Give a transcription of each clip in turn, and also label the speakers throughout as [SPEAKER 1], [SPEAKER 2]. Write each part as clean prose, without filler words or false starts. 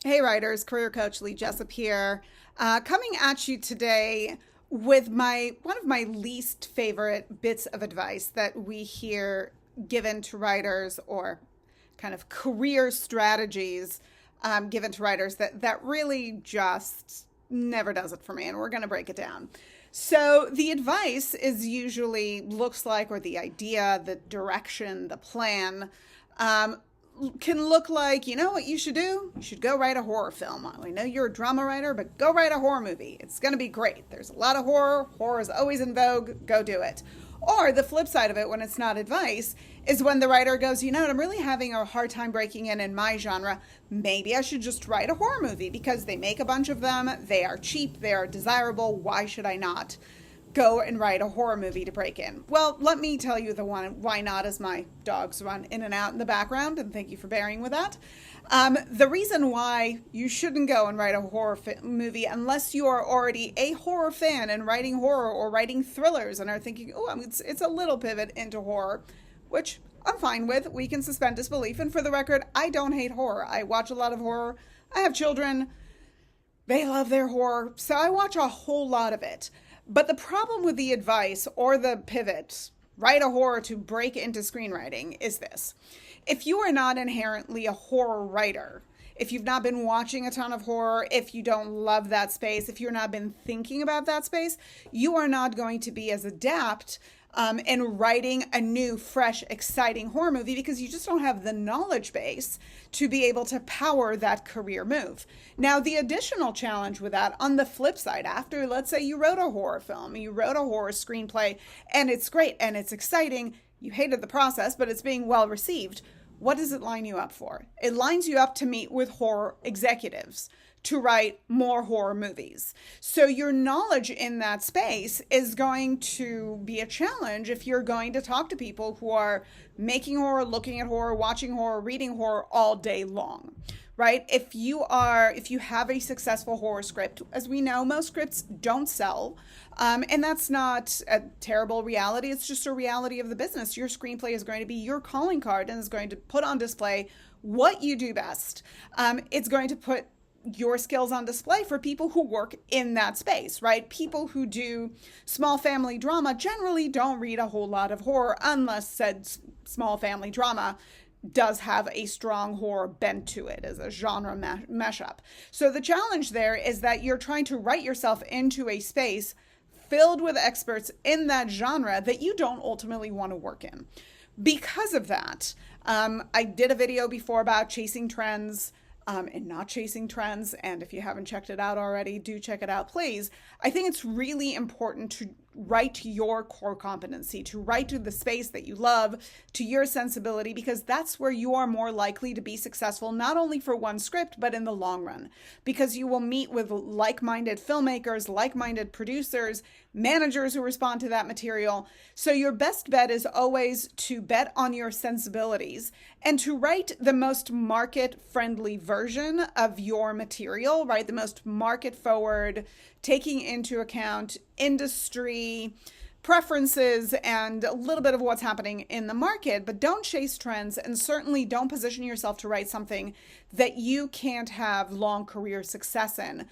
[SPEAKER 1] Hey writers, career coach Lee Jessup here, coming at you today with one of my least favorite bits of advice that we hear given to writers, or kind of career strategies given to writers that really just never does it for me, and we're going to break it down. So the advice is usually looks like, or the idea, the direction, the plan, um, can look like, you know what you should do? You should go write a horror film. I know you're a drama writer, but go write a horror movie. It's going to be great. There's a lot of horror. Horror is always in vogue. Go do it. Or the flip side of it, when it's not advice, is when the writer goes, you know what, I'm really having a hard time breaking in my genre. Maybe I should just write a horror movie because they make a bunch of them. They are cheap. They are desirable. Why should I not go and write a horror movie to break in? Well, let me tell you the one why not, as my dogs run in and out in the background, and thank you for bearing with that. The reason why you shouldn't go and write a horror movie unless you are already a horror fan and writing horror or writing thrillers and are thinking, oh, it's a little pivot into horror, which I'm fine with. We can suspend disbelief. And for the record, I don't hate horror. I watch a lot of horror. I have children. They love their horror, so I watch a whole lot of it. But the problem with the advice or the pivot, write a horror to break into screenwriting, is this. If you are not inherently a horror writer, if you've not been watching a ton of horror, if you don't love that space, if you've not been thinking about that space, you are not going to be as adept in writing a new, fresh, exciting horror movie because you just don't have the knowledge base to be able to power that career move. Now, the additional challenge with that, on the flip side, after, let's say you wrote a horror film, you wrote a horror screenplay, and it's great and it's exciting, you hated the process, but it's being well received. What does it line you up for? It lines you up to meet with horror executives to write more horror movies. So your knowledge in that space is going to be a challenge if you're going to talk to people who are making horror, looking at horror, watching horror, reading horror all day long. Right? If you have a successful horror script, as we know, most scripts don't sell. And that's not a terrible reality. It's just a reality of the business. Your screenplay is going to be your calling card and is going to put on display what you do best. It's going to put your skills on display for people who work in that space, right? People who do small family drama generally don't read a whole lot of horror unless said small family drama does have a strong horror bent to it as a genre mashup. So the challenge there is that you're trying to write yourself into a space filled with experts in that genre that you don't ultimately want to work in. Because of that, I did a video before about chasing trends and not chasing trends. And if you haven't checked it out already, do check it out, please. I think it's really important to write to your core competency, to write to the space that you love, to your sensibility, because that's where you are more likely to be successful, not only for one script, but in the long run, because you will meet with like-minded filmmakers, like-minded producers, managers who respond to that material. So your best bet is always to bet on your sensibilities and to write the most market-friendly version of your material, right? The most market-forward, taking into account industry preferences and a little bit of what's happening in the market, but don't chase trends, and certainly don't position yourself to write something that you can't have long career success in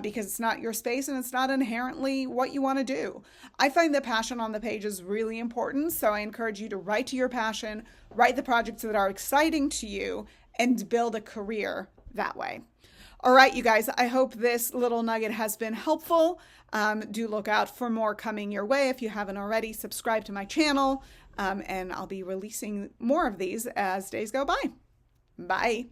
[SPEAKER 1] because it's not your space and it's not inherently what you want to do. I find that passion on the page is really important, so I encourage you to write to your passion, write the projects that are exciting to you, and build a career that way. All right, you guys, I hope this little nugget has been helpful. Do look out for more coming your way. If you haven't already, subscribe to my channel, and I'll be releasing more of these as days go by. Bye.